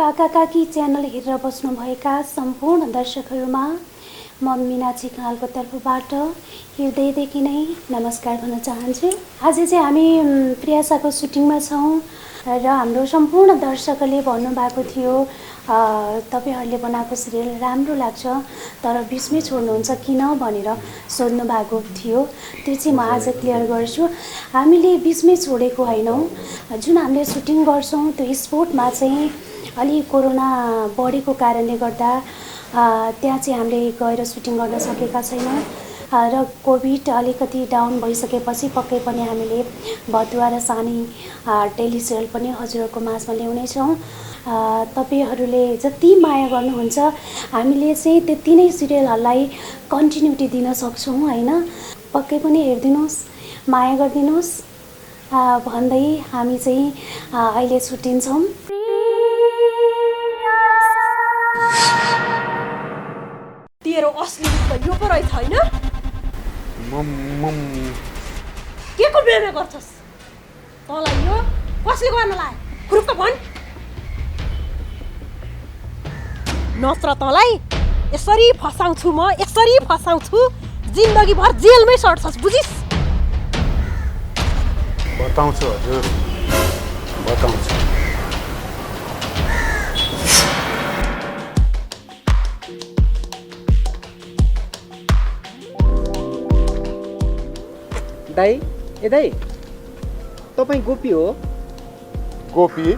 काका काकी च्यानल हेरेर बस्नुभएका सम्पूर्ण दर्शकहरूमा म मीनाक्षी खनालको तर्फबाट हृदयदेखि नै नमस्कार भन्न चाहन्छु। आज चाहिँ हामी प्रियासाको सुटिङमा छौँ र हाम्रो सम्पूर्ण दर्शकहरूले भन्नुभएको थियो तपाईहरूले बनाएको सिरियल राम्रो लाग्छ तर बिचमै छोड्नुहुन्छ किन भनेर सोध्नु भएको थियो। त्यो चाहिँ म आज क्लियर गर्छु। हामीले बिचमै छोडेको होइनौँ। जुन हामीले सुटिङ गर्छौँ त्यो स्पोटमा चाहिँ अलि कोरोना बढेको कारणले गर्दा त्यहाँ चाहिँ हामीले गएर सुटिङ गर्न सकेका छैनौँ र कोभिड अलिकति डाउन भइसकेपछि पक्कै पनि हामीले भतुवा र सानी टेलिसिरियल पनि हजुरहरूको माझमा ल्याउनेछौँ। तपाईहरूले जति माया गर्नुहुन्छ हामीले चाहिँ त्यति नै सिरियलहरूलाई कन्टिन्युटी दिन सक्छौँ हैन। पक्कै पनि हेरिदिनुहोस्, माया गरिदिनुहोस् भन्दै हामी चाहिँ अहिले छुट्टिन्छौँ। तेरो असली रूप त यो पो रहेछ हैन? के को बेमे गर्छस्? तँलाई यो कसले गर्न लायो? खुरुक्क भन्। नत्र तँलाई यसरी फसाउँछु म, यसरी फसाउँछु जिन्दगीभर जेलमै सड्छस्, बुझिस्? बताउँछु हजुर, बताउँछु। दाई, ए दाई, तपाईँ गोपी हो? गोपी?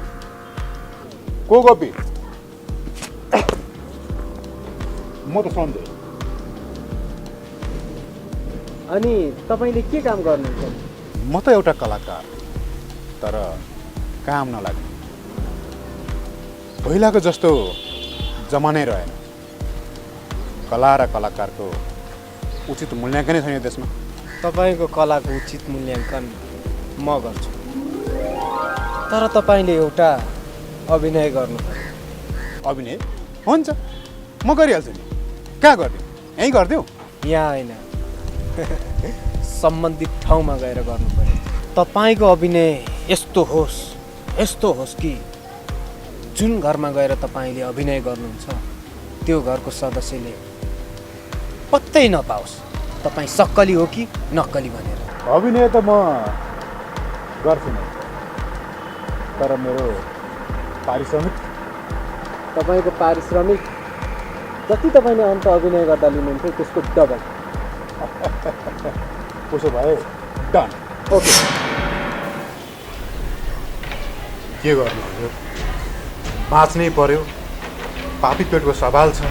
को गोपी? म त सन्जय। अनि तपाईँले के काम गर्नुहुन्छ? म त एउटा कलाकार, तर काम नलाग्ने। पहिलाको जस्तो जमानै रहेन। कला र कलाकारको उचित मूल्याङ्कनै छैन त्यसमा। तपाईँको कलाको उचित मूल्याङ्कन म गर्छु, तर तपाईँले एउटा अभिनय गर्नु पर्यो। अभिनय? हुन्छ, म गरिहाल्छु नि। कहाँ गरिदिउँ? यहीँ गरिदेऊ? यहाँ होइन, सम्बन्धित ठाउँमा गएर गर्नु पर्यो। तपाईँको अभिनय यस्तो होस् कि जुन घरमा गएर तपाईँले अभिनय गर्नुहुन्छ त्यो घरको सदस्यले पत्तै नपाओस् तपाईँ सक्कली हो कि नक्कली भनेर। अभिनय त म गर्छु नै, तर मेरो पारिश्रमिक? तपाईँको पारिश्रमिक जति तपाईँले अन्त अभिनय गर्दा लिनुहुन्थ्यो त्यसको डबल। उसो भए डन। ओके। के गर्नु हजुर, बाँच्नै पर्यो, पापी पेटको सवाल छ।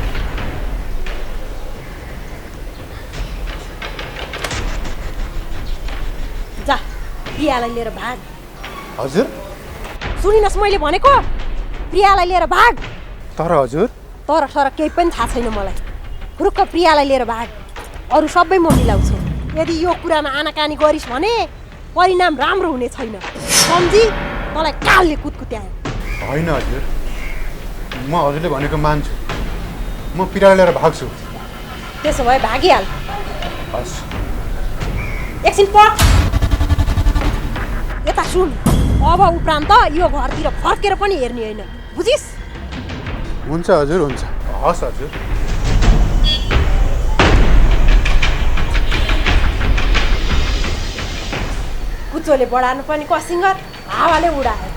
जा, प्रियालाई लिएर भाग। हजुर? सुनिनस् मैले भनेको? प्रियालाई लिएर भाग। तर हजुर? तर केही पनि थाहा छैन मलाई। हुरुक्क प्रियालाई लिएर भाग, अरू सबै म मिलाउँछु। यदि यो कुरामा आनाकानी गरिस् भने परिणाम राम्रो हुने छैन, सम्झी? तँलाई कालले कुतकुत्यायो। होइन हजुर, म हजुरले भनेको मान्छु। म पिरालाई लिएर भाग्छु। त्यसो भए भागिहाल। हस्। एकछिन पर्ख, यता सुन। अब उपरान्त यो घरतिर फर्केर पनि हेर्ने होइन, बुझिस्? हुन्छ हजुर, हुन्छ। हस् हजुर। कुचोले बढार्नु पनि कसिङ्गर हावाले उडायो।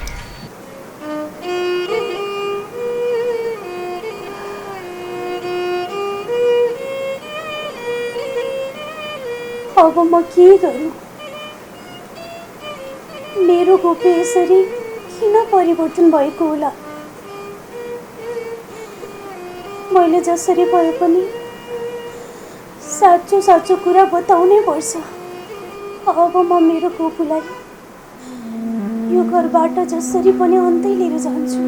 अब म के गरौँ? मेरो गोपी यसरी किन परिवर्तन भएको होला? मैले जसरी भए पनि साँचो कुरा बताउनै पर्छ। अब म मेरो गोपुलाई यो घरबाट जसरी पनि अन्तै लिएर जान्छु।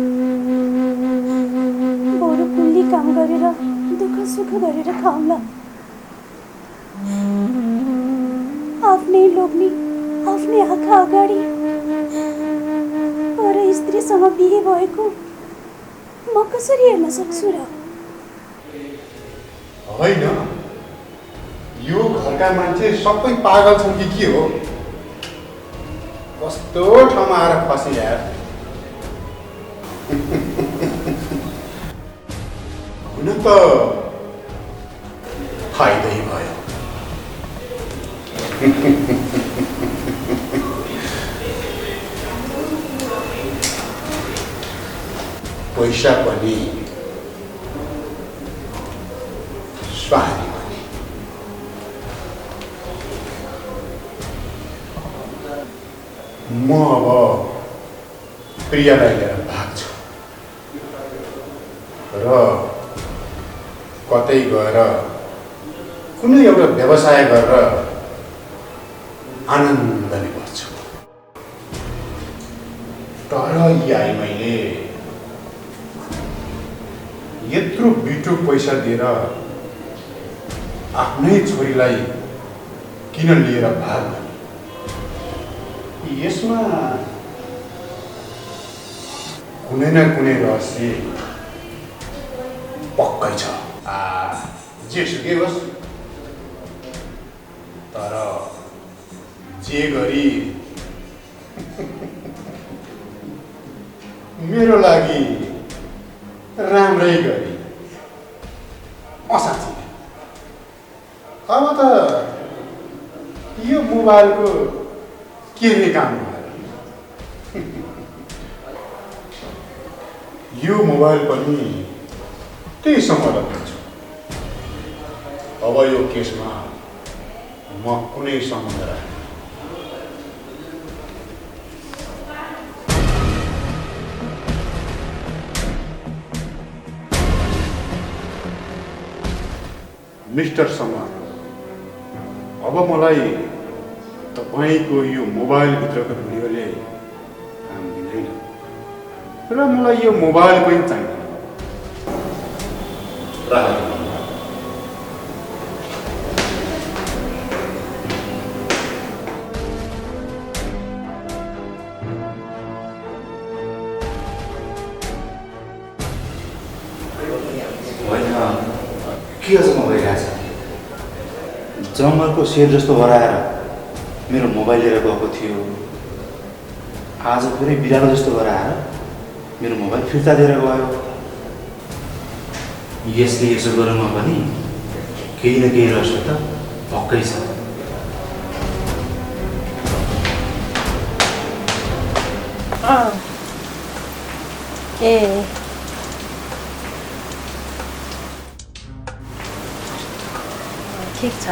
बरु कुल्ली काम गरेर दुःख सुख गरेर खाउँला। आफ्नै लोग्ने आफ्नै आँखा अगाडि पर स्त्रीसँग बिहे भएको म कसरी हेर्न सक्छु र? होइन, यो घरका मान्छे सबै पागल छन् कि के हो? कस्तो ठाउँमा आएर फसिया। त फाइदै भयो। पैसा पनि स्वाहारी पनि। म अब प्रियालाई लिएर भाग्छु र कतै गएर कुनै एउटा व्यवसाय गरेर आनन्दले बस्छु। तर यहाँ मैले यत्रो बिटो पैसा दिएर आफ्नै छोरीलाई किन लिएर भाग भने यसमा कुनै न कुनै रहस्य पक्कै छ। जेसुकै होस्, तर जे गरी मेरो लागि राम्रै गरी। असाँच्ची अब त यो मोबाइलको के रे काम भयो। यो मोबाइल पनि त्यही सम्बन्ध छु। अब यो केसमा म कुनै सम्बन्ध राख्दिनँ। मिस्टर सम्मान, अब मलाई तपाईँको यो मोबाइलभित्रको भिडियोले काम दिँदैन र मलाई यो मोबाइल पनि चाहिँदैन। के अचम्म भइरहेछ? जङ्गलको शेर जस्तो हराएर मेरो मोबाइल लिएर गएको थियो, आज फेरि बिरालो जस्तो हराएर मेरो मोबाइल फिर्ता दिएर गयो। यसले यसो गरौँमा पनि केही न केही रहस्य त पक्कै छ। ए ठिक छ।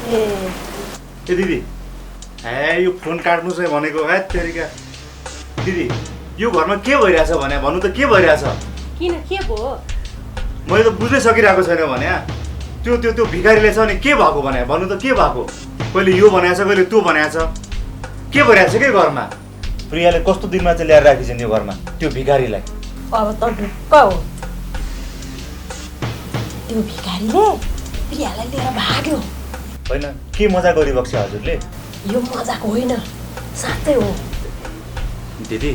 ए दिदी, यो फोन काट्नुहोस् है भनेको। है तेरिका दिदी, यो घरमा के भइरहेछ भने भन्नु त के भइरहेछ? किन के भयो? मैले त बुझ्नै सकिरहेको छैन भने त्यो त्यो त्यो भिखारीले छ नि के भएको भने भन्नु त के भएको? कहिले यो बनाएछ, कहिले त्यो बनाएछ, के भइरहेछ के घरमा? प्रियाले कस्तो दिनमा चाहिँ ल्याएर राखिछन् यो घरमा त्यो भिखारीलाई? अब त ढुक्क हो, त्यो भिखारीले प्रियालाई लिएर भाग्यो। होइन, के मजा गरिबक्छ हजुरले? यो मजाक होइन, साँच्चै हो। दिदी,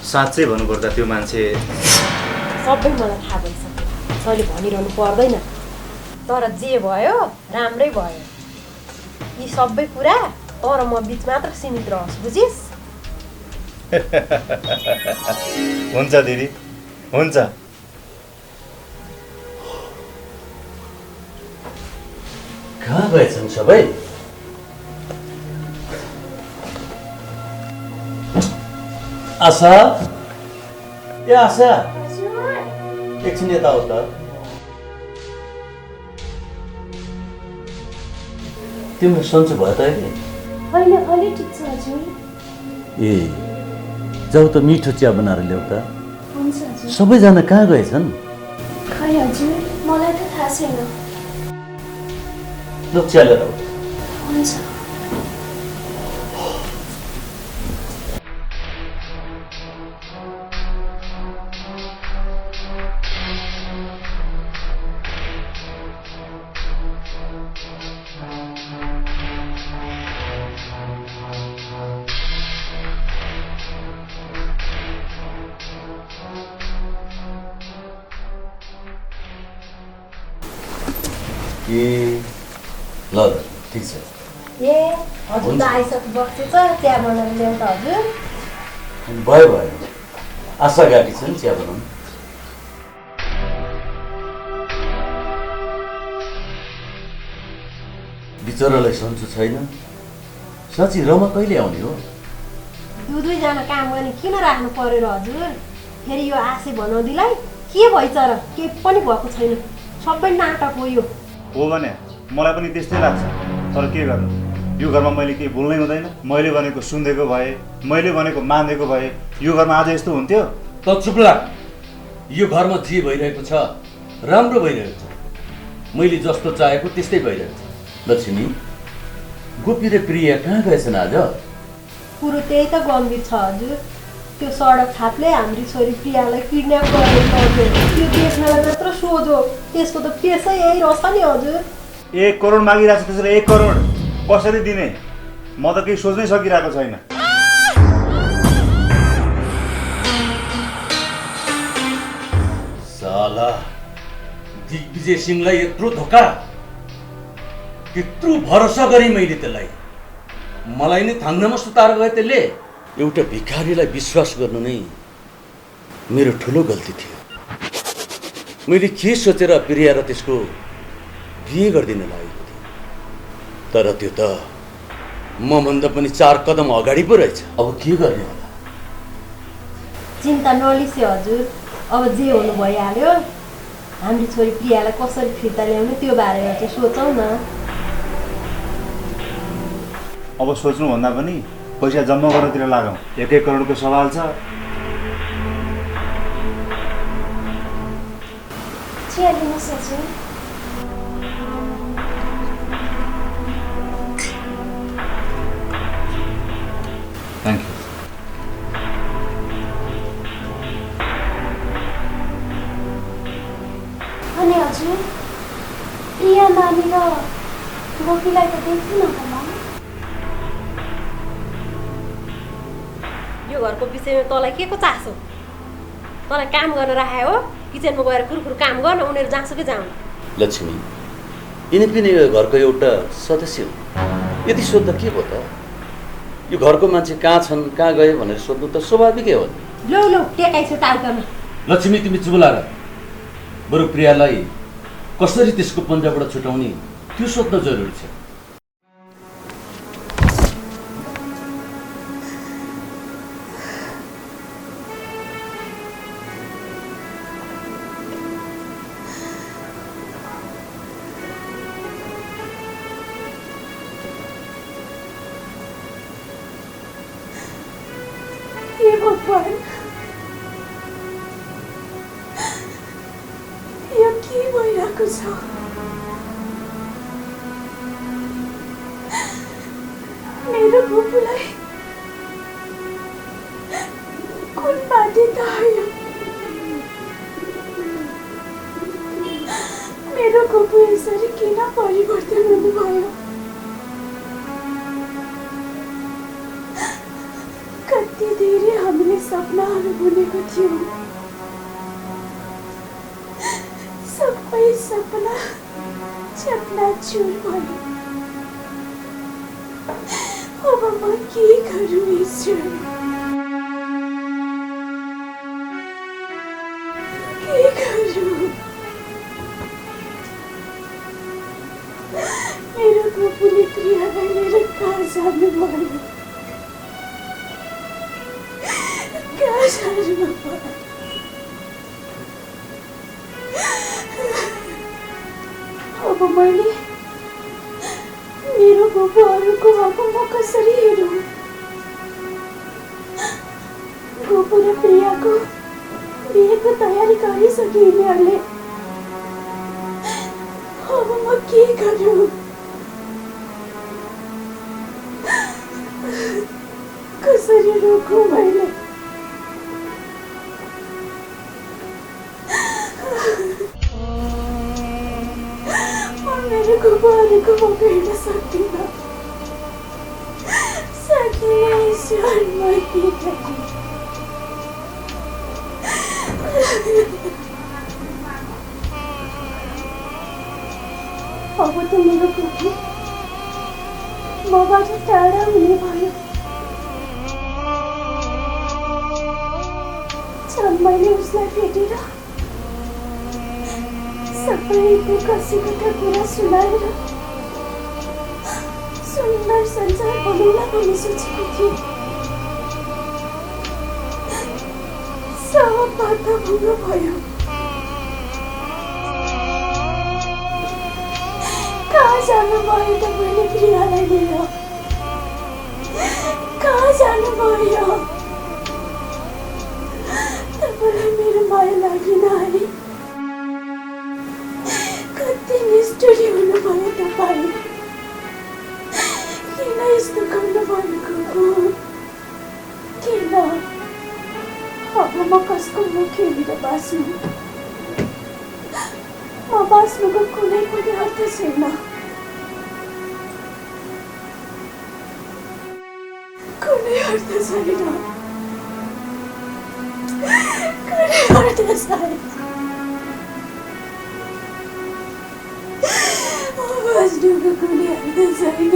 साँच्चै भन्नुपर्दा त्यो मान्छे सबै मलाई थाहा भइसक्यो, तैँले भनिरहनु पर्दैन। तर जे भयो राम्रै भयो। यी सबै कुरा तर म बिच मात्र सीमित रहोस्, बुझिस्? हुन्छ दिदी, हुन्छ। कहाँ गएछन् सबै? आशा, ए आशा, एकछिन यता हो त। तिम्रो सन्चो भयो त अहिले? अहिले ठिक छ हजुर। ए, जाऊ त मिठो चिया बनाएर ल्याऊ त। हुन्छ हजुर। सबैजना कहाँ गएछन्? खै हजुर, मलाई त थाहा छैन। ल चिया लिएर आऊ। हुन्छ। ल ल, ठिक छ। ए हजुर त आइसक्नु बस्छु छ चिया बनाएर ल्याउँ त हजुर। भयो भयो, आशा गाकी छन् चिया बनाउनु। बिचरालाई सन्चो छैन। साँच्ची रमा कहिले आउने हो? दुईजना काम गर्ने किन राख्नु पर्यो र हजुर? फेरि यो आशे भनौँदीलाई के भइछ र? केही पनि भएको छैन, सबै नाटक हो यो। हो भने मलाई पनि त्यस्तै लाग्छ, तर के गर्नु, यो घरमा मैले केही बोल्नै हुँदैन। मैले भनेको सुनिदिएको भए, मैले भनेको मानिदिएको भए यो घरमा आज यस्तो हुन्थ्यो? त चुप लाग। यो घरमा जे भइरहेको छ राम्रो भइरहेको छ। मैले जस्तो चाहेको त्यस्तै भइरहेको छ। लक्ष्मी, गोपी र प्रिया कहाँ गएछन् आज? कुरो त्यही त गम्भीर छ हजुर। त्यो सडक छापले हाम्री छोरी प्रियालाई किडन्याप गरेर लग्यो। त्यो देख्नलाई मात्र सोझो, त्यसको त पेसै यही रहेछ नि हजुर। 1 करोड मागिरहेको छ, त्यसले 1 करोड कसरी दिने? म त केही सोच्नै सकिरहेको छैन। साला दिग्विजय सिंहलाई यत्रो धोका, त्यत्रो भरोसा गरेँ मैले त्यसलाई। मलाई नै थाङ्नामा सुतार गयो त्यसले। एउटा भिखारीलाई विश्वास गर्नु नै मेरो ठुलो गल्ती थियो। मैले के सोचेर प्रिया र त्यसको बिहे गरिदिन लागेको थिएँ, तर त्यो त मभन्दा पनि 4 कदम अगाडि पो रहेछ। अब के गर्ने होला? चिन्ता नलिसे हजुर, अब जे हुनु भइहाल्यो। हाम्रो छोरी प्रियालाई कसरी फिर्ता ल्याउने त्यो बारेमा चाहिँ सोचौँ न। अब सोच्नुभन्दा पनि पैसा जम्मा गर्नतिर लागौँ। 1 करोडको सवाल छ। चिया लिनुहोस् हजुर। Thank you. अनि हजुर, प्रिया नानी र गोपीलाई त देख्दिनँ होला। यो घरको विषयमा तँलाई के को चासो? तँलाई काम गर्न राखे हो? किचनमा गएर कुरकुर काम गर्न, उनीहरू जहाँसुकै जाउँ। लक्ष्मी, यिनी पनि यो घरको एउटा सदस्य हो। यति सोध्दा के भयो त? यो घरको मान्छे कहाँ छन्, कहाँ गए भनेर सोध्नु त स्वाभाविकै हो नि। लौ लौ टेकाइछु टाउकामा। लक्ष्मी, तिमी चुप लाग। बरु प्रियालाई कसरी त्यसको पन्जाबाट छुटाउने त्यो सोध्न जरुरी छ। हे भगवान, यो के भइरहेको छ? मेरो गोपुलाई कुन बाध्यता आयो? मेरो गोपु यसरी किन परिवर्तन हुनुभयो? कति धेरै हामीले सपनाहरू बुनेको थियौँ, सबै सपना चकनाचुर भयो। अब म के गरौँ ईश्वर? के गरौँ? मेरो गोपुले प्रियालाई लिएर कहाँ जानुभयो? कहाँ जानुभयो? अब मैले मेरो गोपुहरूको भएको म कसरी हेरौँ? गोपु र प्रियाको बिहेको तयारी गरिसके यिनीहरूले। अब म के गरौँ? कसरी रोकौँ मैले? मेरो गोपुहरूको म भेट्न सक्दिनँ। सकिनँ ईश्वर, म के गरौँ? अब त मेरो गोपु मबाट टाढा हुने भयो। जब मैले उसलाई भेटेर सबै दुःख सुखका कुरा सुनाएर सुन्दर संसार बनाउला भन्ने सोचेको थिएँ, सब बाधा भङ्ग भयो। कहाँ जानुभयो तपाईँले प्रियालाई लिएर? कहाँ जानुभयो? तपाईँलाई मेरो माया लागेन है? कति निष्ठुरी हुनुभयो तपाईँ? किन यस्तो गर्नुभएको हो? किन? अब म कसको मुख हेरेर बाँच्नु? म बाँच्नुको कुनै पनि अर्थ छैन। कुनै अर्थ छैन। कुनै अर्थ छैन। बाँच्नुको कुनै अर्थ छैन।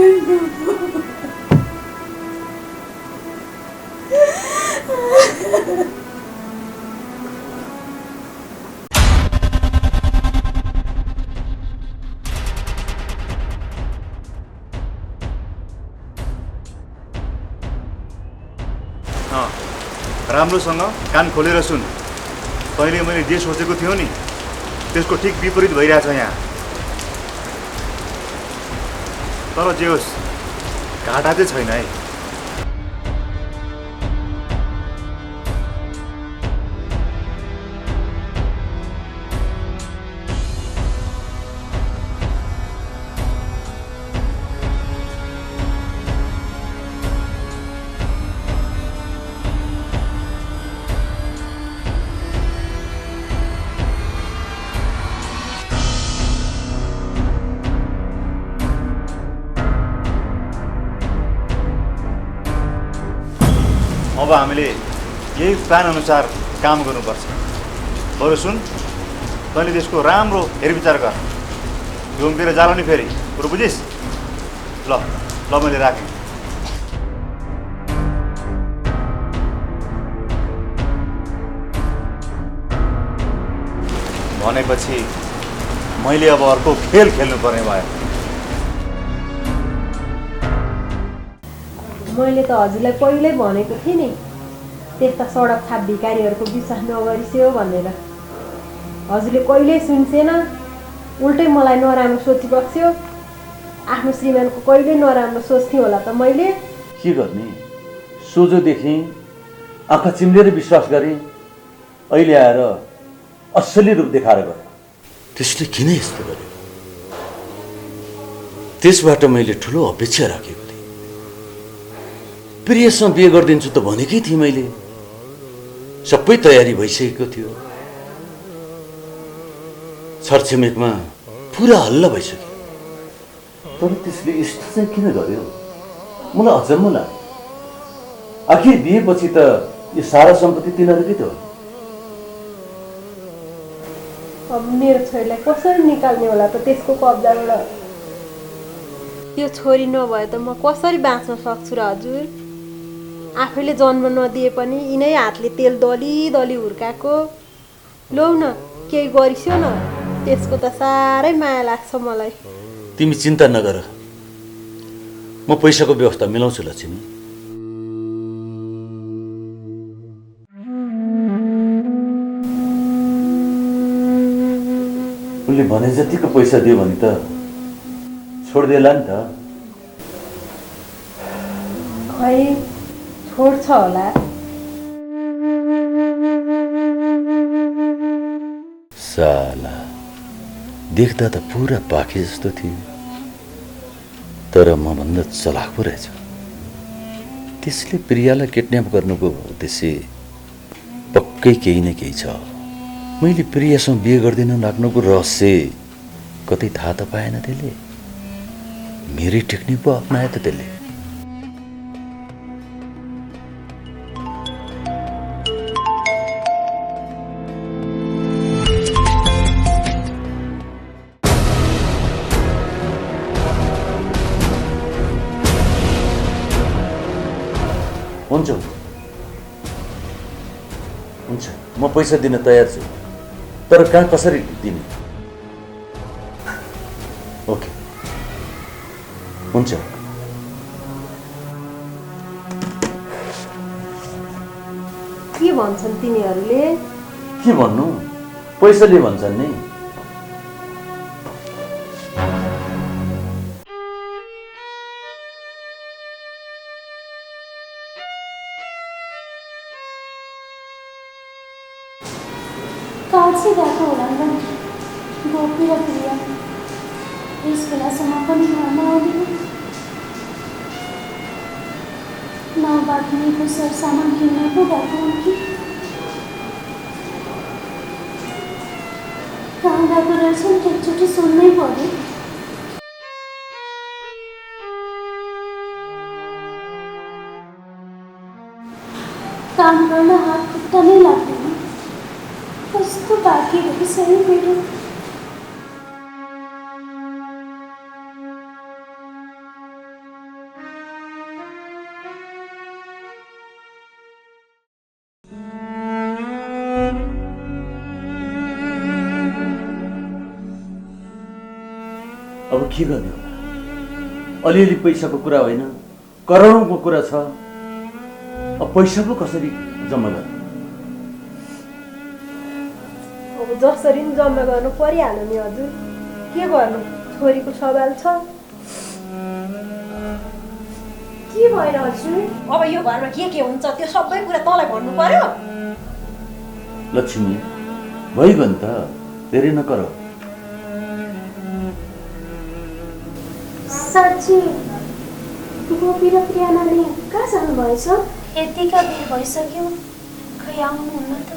राम्रोसँग कान खोलेर सुन। तैँले मैले जे सोचेको थियो नि त्यसको ठिक विपरीत भइरहेछ यहाँ। तर जे होस् घाटा चाहिँ छैन है। अब हामीले यही प्लान अनुसार काम गर्नुपर्छ। बरु सुन, तैँले त्यसको राम्रो हेरविचार गर। घुमतिर जाला नि फेरि, कुरो बुझिस्? ल ल मैले राखेँ। भनेपछि मैले अब अर्को खेल खेल्नुपर्ने भयो। मैले त हजुरलाई पहिल्यै भनेको थिएँ नि, त्यस्ता सडक छाप भिखारीहरूको विश्वास नगरिस्यो भनेर। हजुरले कहिल्यै सुन्सेन, उल्टै मलाई नराम्रो सोचिबक्स्यो। आफ्नो श्रीमानको कहिल्यै नराम्रो सोच्थेँ होला त मैले। के गर्ने, सोझो देखेँ, आँखा चिम्लेर विश्वास गरेँ, अहिले आएर असली रूप देखाएर गयो। त्यसले किन यस्तो गर्यो? त्यसबाट मैले ठुलो अपेक्षा राखेको थिएँ। प्रियसँग बिहे गरिदिन्छु त भनेकै थिएँ मैले। सबै तयारी भइसकेको थियो। छरछिमेकमा पुरा हल्ला भइसक्यो। तर त्यसले यस्तो चाहिँ किन गर्यो? मलाई अचम्म लाग्यो। आखिर बिहेपछि त यो सारा सम्पत्ति तिनीहरूकै त हो। अब मेरो छोरीलाई कसरी निकाल्ने होला त त्यसको कब्जाबाट? त्यो छोरी नभए त म कसरी बाँच्न सक्छु र हजुर? आफैले जन्म नदिए पनि यिनै हातले तेल दली दली हुर्काएको। लौ न, केही गरिस्यो न, त्यसको त साह्रै माया लाग्छ मलाई। तिमी चिन्ता नगर, म पैसाको व्यवस्था मिलाउँछु लक्ष्मी। उसले भने जतिको पैसा दियो भने त छोडिदिएला नि त। खै छोड्छ होला। साला देख्दा त पुरा पाखी जस्तो थियो, तर मभन्दा चलाक पो रहेछ। त्यसले प्रियालाई किडन्याप गर्नुको उद्देश्य पक्कै केही न केही छ। मैले प्रियासँग बिहे गर्दिन लाग्नुको रहस्य कतै थाहा त पाएन त्यसले। मेरै टेक्निक पो अप्नायो त त्यसले। हुन्छ हुन्छ म पैसा दिन तयार छु तर कहाँ कसरी दिने ओके हुन्छ के भन्छन् तिनीहरूले के भन्नु पैसाले भन्छन् नि कहाँ चाहिँ गएको होला नि गोपी र प्रिया यस बेलासम्म पनि घरमा आउँदैन नबाँध्नेको सरसामान किन्न पो गएको हुन् कि कहाँ गएको रहेछन् एकचोटि सुन्नै पर्यो काम गर्न हात खुट्टा नै लाग्दैन कस्तो बाँकी भइसक्यो मेरो अब के गर्ने होला अलिअलि पैसाको कुरा होइन करोडौँको कुरा छ अब पैसा पो कसरी जम्मा गर्ने अब जसरी पनि जम्मा गर्नु परिहाल्यो नि हजुर के गर्नु छोरीको सवाल छ के भएर हजुर अब यो घरमा के हुन्छ त्यो सबै कुरा तँलाई भन्नु पर्यो लक्ष्मी भइगयो नि त धेरै नकर साँच्ची गोपी र प्रिया नानी कहाँ जानुभएछ यतिका बेर भइसक्यो खै आउनुहुन्न त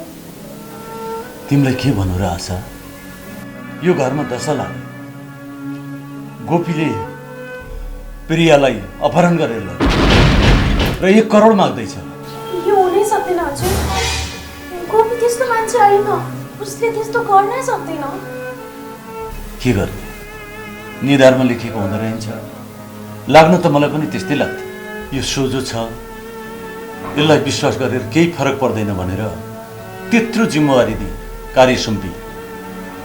तिमीलाई के भन्नु र आशा यो घरमा दशा लाग्यो गोपीले प्रियालाई अपहरण गरेर लग्यो र 1 करोड माग्दैछ यो हुनै सक्दैन हजुर गोपी त्यस्तो मान्छे होइन उसले त्यस्तो गर्नै सक्दैन के गर्ने निधारमा लेखेको हुँदो रहेछ लाग्न त मलाई पनि त्यस्तै लाग्थ्यो यो सोझो छ यसलाई विश्वास गरेर केही फरक पर्दैन भनेर त्यत्रो जिम्मेवारी दिए कार्य सुम्पी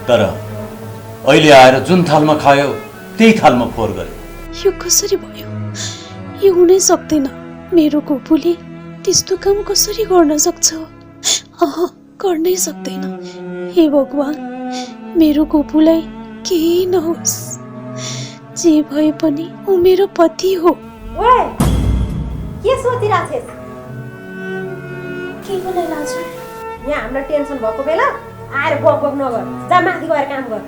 तर अहिले आएर जुन थालमा खायो त्यही थालमा फोहोर गर्यो यो कसरी भयो यो हुनै सक्दैन मेरो गोपुले त्यस्तो काम कसरी गर्न सक्छ गर्नै सक्दैन हे भगवान मेरो गोपुलाई केही नहोस् जे भए पनि ऊ मेरो पति हो ओए के सोचिरहेछस् के बोलाइ लाजु यहाँ हामीलाई टेन्सन भएको बेला आएर गफ नगर जा माथि गएर काम गर